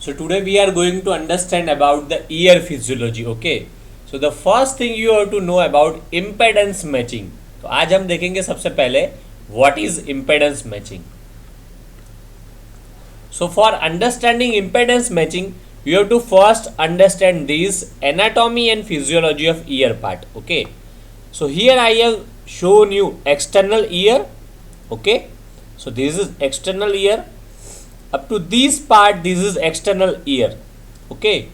So today we are going to understand about the ear physiology. Okay. So the first thing you have to know about impedance matching. तो आज हम देखेंगे सबसे पहले what is impedance matching. So for understanding impedance matching, you have to first understand this anatomy and physiology of ear part. Okay. So here I have shown you external ear. Okay. So this is external ear. Up to this part, this is external ear. Okay.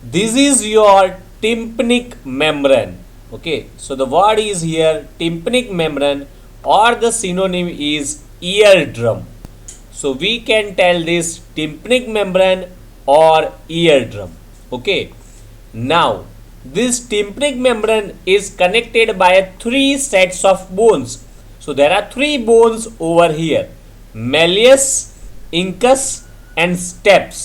This is your tympanic membrane. Okay. So the word is here tympanic membrane, or the synonym is eardrum. So we can tell this tympanic membrane or eardrum. Okay. Now this tympanic membrane is connected by three sets of bones. So there are three bones over here: malleus, incus and steps.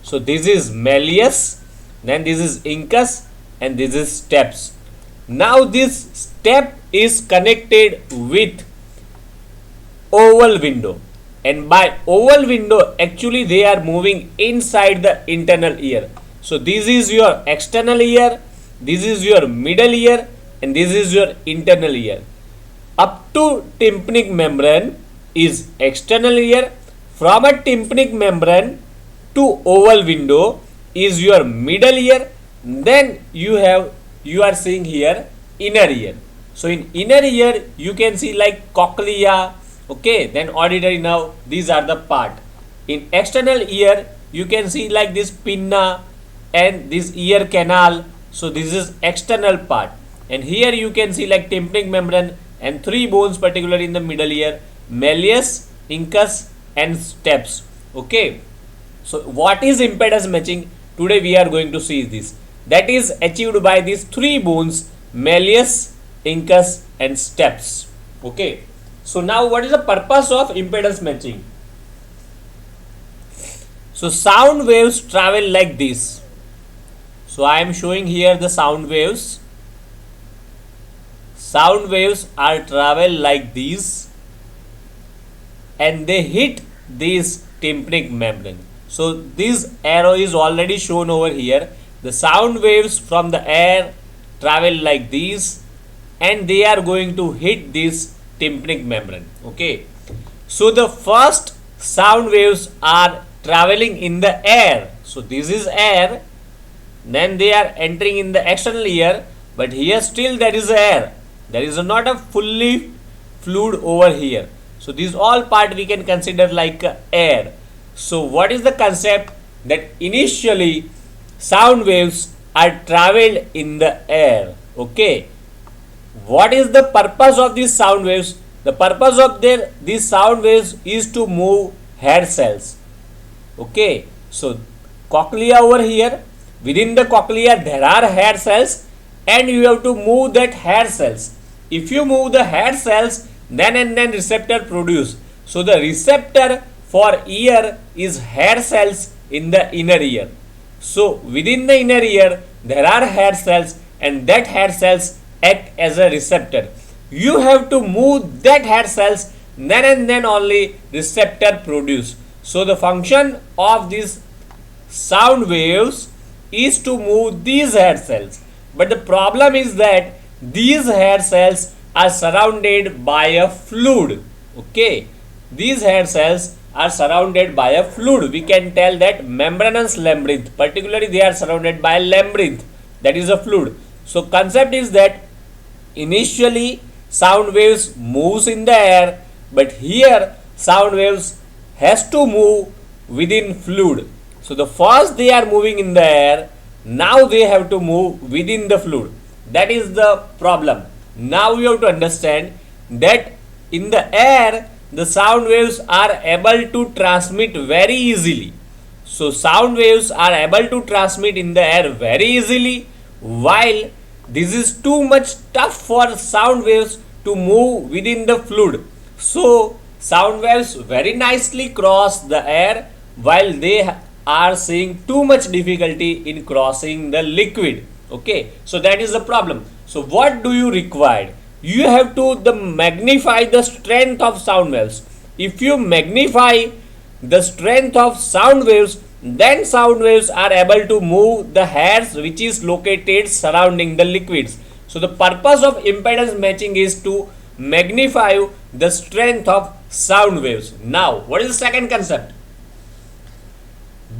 So this is malleus, then this is incus and this is steps. Now this step is connected with oval window, and by oval window actually they are moving inside the internal ear. So this is your external ear, this is your middle ear and this is your internal ear. Up to tympanic membrane is external ear. From a tympanic membrane to oval window is your middle ear. Then you are seeing here inner ear. So in inner ear you can see like cochlea. Okay, then auditory nerve. These are the part. In external ear you can see like this pinna and this ear canal. So this is external part. And here you can see like tympanic membrane and three bones particularly in the middle ear: malleus, incus and steps. Okay. So what is impedance matching? Today we are going to see this. That is achieved by these three bones: malleus, incus and steps. Okay. So now what is the purpose of impedance matching? So sound waves travel like this. So I am showing here the sound waves. Sound waves are travel like these and they hit this tympanic membrane. So this arrow is already shown over here. The sound waves from the air travel like these and they are going to hit this tympanic membrane. Okay. So the first sound waves are traveling in the air. So this is air. Then they are entering in the external ear, but here still there is air. There is not a fully fluid over here. So these all part we can consider like air. So what is the concept? That initially sound waves are traveled in the air. Okay. What is the purpose of these sound waves? The purpose of these sound waves is to move hair cells. Okay. So cochlea over here. Within the cochlea there are hair cells and you have to move that hair cells. If you move the hair cells, then receptor produce. So the receptor for ear is hair cells in the inner ear. So within the inner ear there are hair cells and that hair cells act as a receptor. You have to move that hair cells, then only receptor produce. So the function of these sound waves is to move these hair cells. But the problem is that these hair cells are surrounded by a fluid. Okay. These hair cells are surrounded by a fluid. We can tell that membranous labyrinth. Particularly they are surrounded by a labyrinth. That is a fluid. So concept is that initially sound waves moves in the air, but here sound waves has to move within fluid. So the first they are moving in the air, now they have to move within the fluid. That is the problem. Now you have to understand that in the air the sound waves are able to transmit very easily. So sound waves are able to transmit in the air very easily, while this is too much tough for sound waves to move within the fluid. So sound waves very nicely cross the air while they are seeing too much difficulty in crossing the liquid. Okay, so that is the problem. So what do you require? You have to magnify the strength of sound waves. If you magnify the strength of sound waves, then sound waves are able to move the hairs which is located surrounding the liquids. So the purpose of impedance matching is to magnify the strength of sound waves. Now, what is the second concept?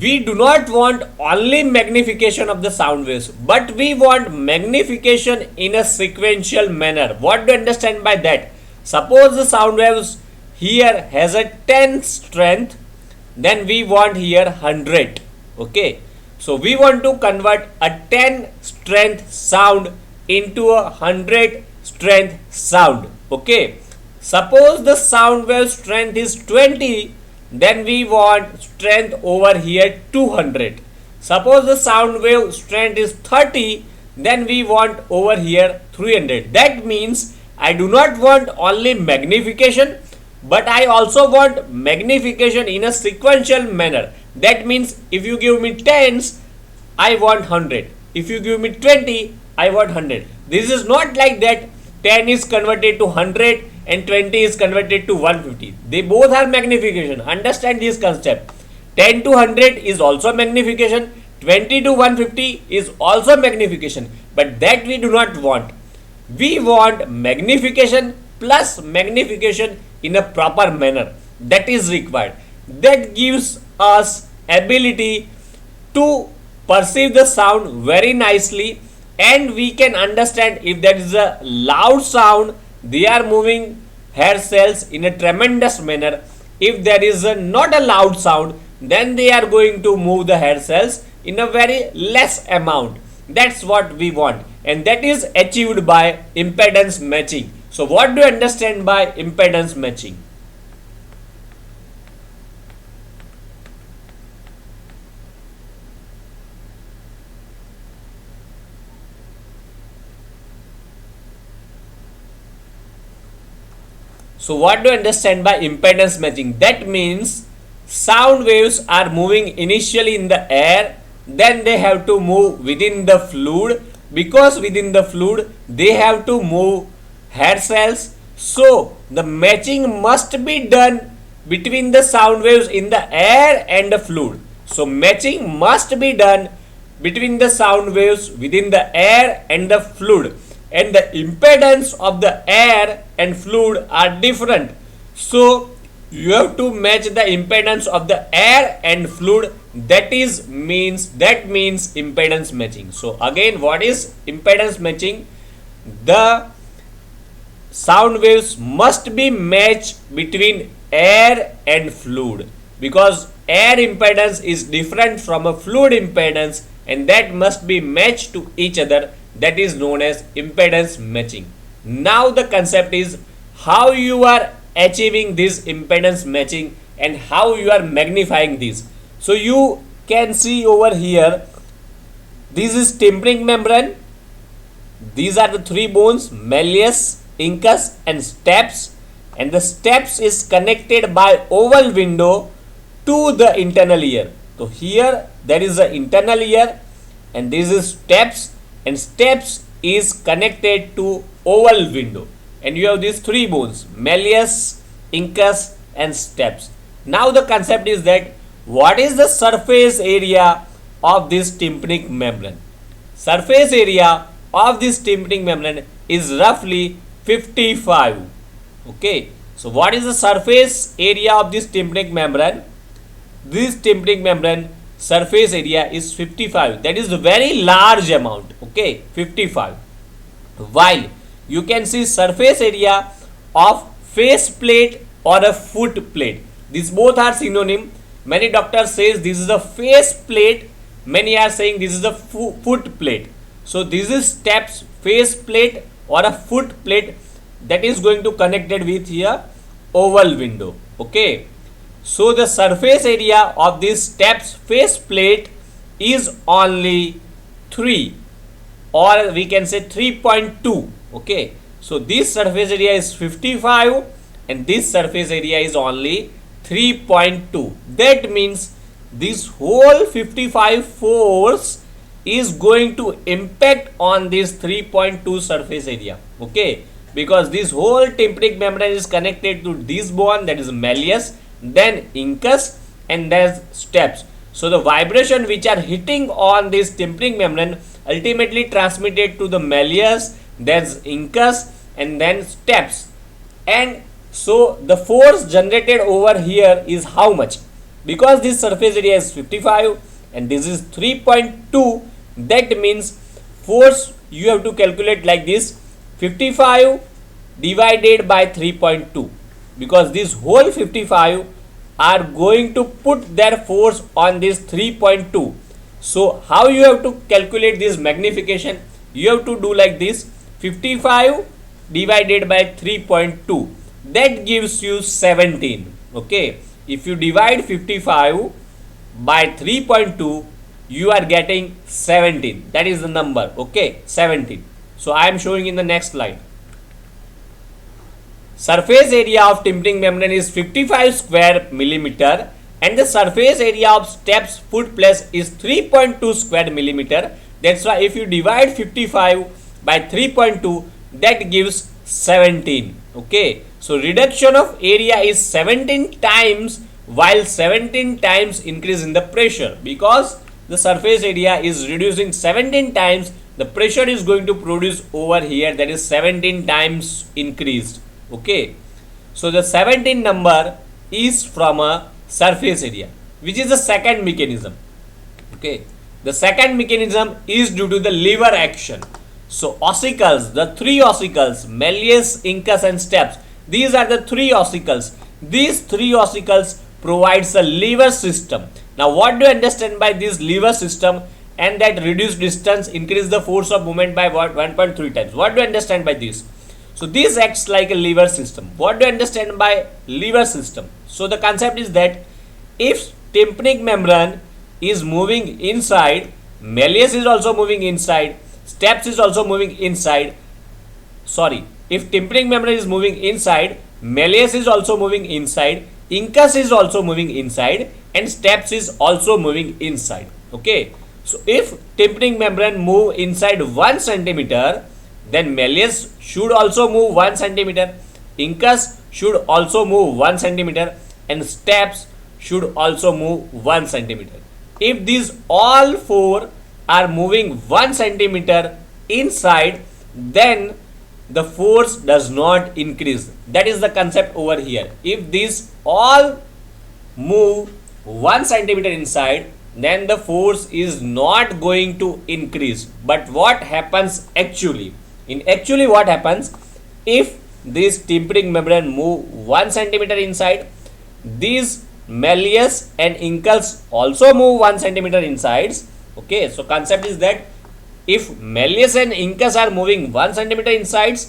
We do not want only magnification of the sound waves, but we want magnification in a sequential manner. What do you understand by that? Suppose the sound waves here has a 10 strength, then we want here 100. Okay, so we want to convert a 10 strength sound into a 100 strength sound. Okay, suppose the sound wave strength is 20, then we want strength over here 200. Suppose the sound wave strength is 30, then we want over here 300. That means I do not want only magnification, but I also want magnification in a sequential manner. That means if you give me tens, I want 100. If you give me 20, I want 100. This is not like that 10 is converted to 100 and 20 is converted to 150. They both are magnification. Understand this concept. 10 to 100 is also magnification. 20 to 150 is also magnification. But that we do not want. We want magnification plus magnification in a proper manner. That is required. That gives us ability to perceive the sound very nicely, and we can understand if there is a loud sound, they are moving hair cells in a tremendous manner. If there is not a loud sound, then they are going to move the hair cells in a very less amount. That's what we want, and that is achieved by impedance matching. So what do you understand by impedance matching? So what do you understand by impedance matching? That means sound waves are moving initially in the air, then they have to move within the fluid, because within the fluid they have to move hair cells. So the matching must be done between the sound waves in the air and the fluid. So matching must be done between the sound waves within the air and the fluid, and the impedance of the air and fluid are different. So you have to match the impedance of the air and fluid. That means impedance matching. So again, what is impedance matching? The sound waves must be matched between air and fluid, because air impedance is different from a fluid impedance, and that must be matched to each other. That is known as impedance matching. Now the concept is how you are achieving this impedance matching and how you are magnifying this. So you can see over here, this is tympanic membrane. These are the three bones, malleus, incus and stapes, and the stapes is connected by oval window to the internal ear. So here there is the internal ear, and this is stapes, and stapes is connected to oval window, and you have these three bones, malleus, incus and stapes. Now the concept is that what is the surface area of this tympanic membrane? Surface area of this tympanic membrane is roughly 55. Okay, so what is the surface area of this tympanic membrane? This tympanic membrane surface area is 55. That is a very large amount. Okay, 55. While you can see surface area of face plate or a foot plate. These both are synonym. Many doctors says this is a face plate. Many are saying this is a foot plate. So this is stapes, face plate or a foot plate, that is going to connected with here oval window. Okay. So the surface area of this stapes face plate is only 3, or we can say 3.2. Okay. So this surface area is 55 and this surface area is only 3.2. That means this whole 55 force is going to impact on this 3.2 surface area. Okay. Because this whole tympanic membrane is connected to this bone, that is malleus, then incus, and then steps. So the vibration which are hitting on this tympanic membrane ultimately transmitted to the malleus, then incus, and then steps. And so the force generated over here is how much? Because this surface area is 55 and this is 3.2, that means force you have to calculate like this: 55 divided by 3.2, because this whole 55 are going to put their force on this 3.2. So how you have to calculate this magnification? You have to do like this: 55 divided by 3.2, that gives you 17. Okay, if you divide 55 by 3.2, you are getting 17. That is the number. Okay, 17. So I am showing in the next slide. Surface area of tympanic membrane is 55 square millimeter and the surface area of steps foot place is 3.2 square millimeter. That's why if you divide 55 by 3.2, that gives 17. Okay, so reduction of area is 17 times, while 17 times increase in the pressure, because the surface area is reducing 17 times, the pressure is going to produce over here, that is 17 times increased. Okay, so the 17 number is from a surface area, which is the second mechanism. Okay, the second mechanism is due to the lever action. So ossicles, the three ossicles, malleus, incus and steps, these are the three ossicles. These three ossicles provides a lever system. Now what do you understand by this lever system? And that reduced distance increase the force of movement by what? 1.3 times. What do you understand by this? So this acts like a lever system. What do you understand by lever system? So the concept is that if tympanic membrane is moving inside, malleus is also moving inside, steps is also moving inside. Sorry, if tympanic membrane is moving inside, malleus is also moving inside, incus is also moving inside, and steps is also moving inside. Okay, so if tympanic membrane move inside 1 centimeter, then malleus should also move 1 centimeter, incus should also move 1 centimeter, and steps should also move 1 centimeter. If these all four are moving 1 centimeter inside, then the force does not increase. That is the concept over here. If these all move 1 centimeter inside, then the force is not going to increase. But what happens actually? Actually what happens, if this tympanic membrane move 1 centimeter inside, these malleus and incus also move 1 centimeter inside. Okay, so concept is that if malleus and incus are moving 1 centimeter inside,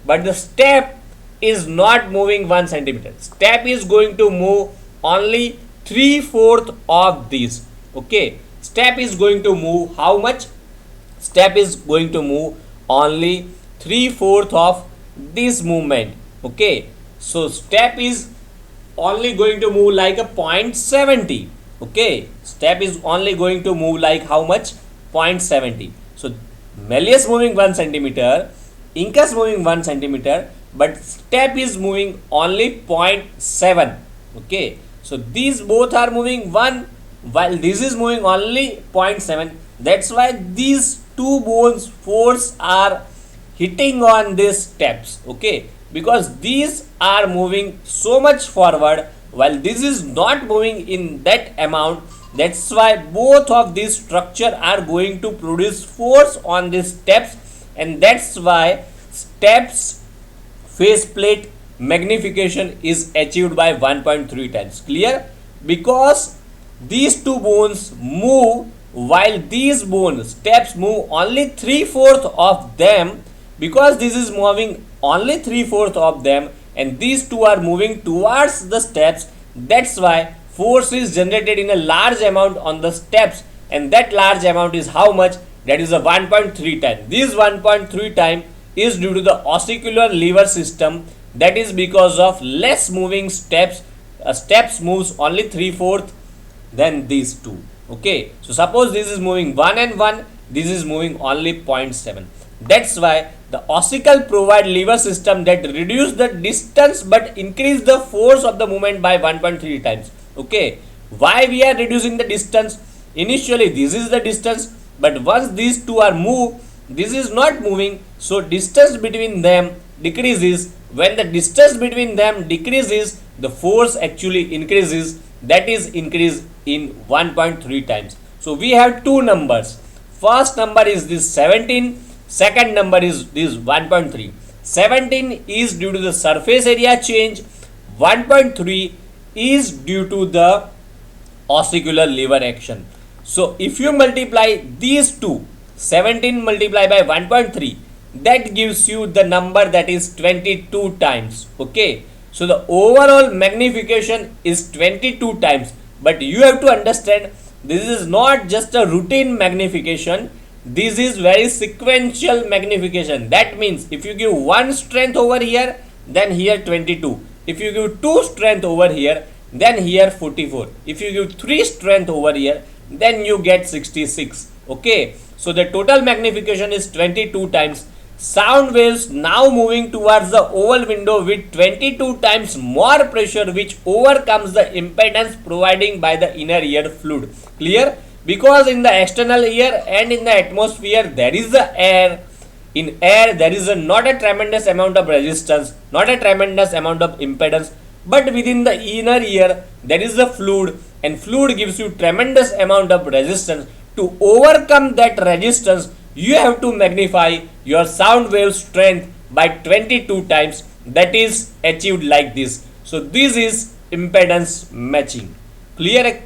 but the step is not moving 1 centimeter, step is going to move only 3/4 of these. Okay, step is going to move how much? Step is going to move only 3/4 of this movement. Okay, so step is only going to move like a 0.70. Okay, step is only going to move like how much? 0.70. So malleus moving 1 centimeter, incus moving 1 centimeter, but step is moving only 0.7. Okay, so these both are moving 1 while this is moving only 0.7. That's why these two bones force are hitting on these steps. Okay, because these are moving so much forward while this is not moving in that amount. That's why both of these structure are going to produce force on these steps, and that's why steps faceplate magnification is achieved by 1.3 times. Clear? Because these two bones move while these bones steps move only 3/4 of them, because this is moving only 3/4 of them and these two are moving towards the steps. That's why force is generated in a large amount on the steps, and that large amount is how much? That is a 1.3 time. This 1.3 time is due to the ossicular lever system. That is because of less moving steps. Steps moves only 3/4 than these two. Okay, so suppose this is moving 1 and 1, this is moving only 0.7. That's why the ossicle provide lever system that reduce the distance but increase the force of the movement by 1.3 times. Okay, Why we are reducing the distance? Initially this is the distance, but once these two are moved, this is not moving, so distance between them decreases. When the distance between them decreases, the force actually increases, that is increase in 1.3 times. So we have two numbers. First number is this 17, second number is this 1.3. 17 is due to the surface area change, 1.3 is due to the oscicular lever action. So if you multiply these two, 17 multiplied by 1.3, that gives you the number that is 22 times. Okay, so the overall magnification is 22 times, but you have to understand this is not just a routine magnification, this is very sequential magnification. That means if you give one strength over here, then here 22. If you give two strength over here, then here 44. If you give 3 strength over here, then you get 66. Okay, so the total magnification is 22 times. Sound waves now moving towards the oval window with 22 times more pressure, which overcomes the impedance providing by the inner ear fluid. Clear? Because in the external ear and in the atmosphere there is the air. In air there is not a tremendous amount of resistance, not a tremendous amount of impedance, but within the inner ear there is a fluid, and fluid gives you tremendous amount of resistance. To overcome that resistance, you have to magnify your sound wave strength by 22 times. That is achieved like this. So this is impedance matching. Clear?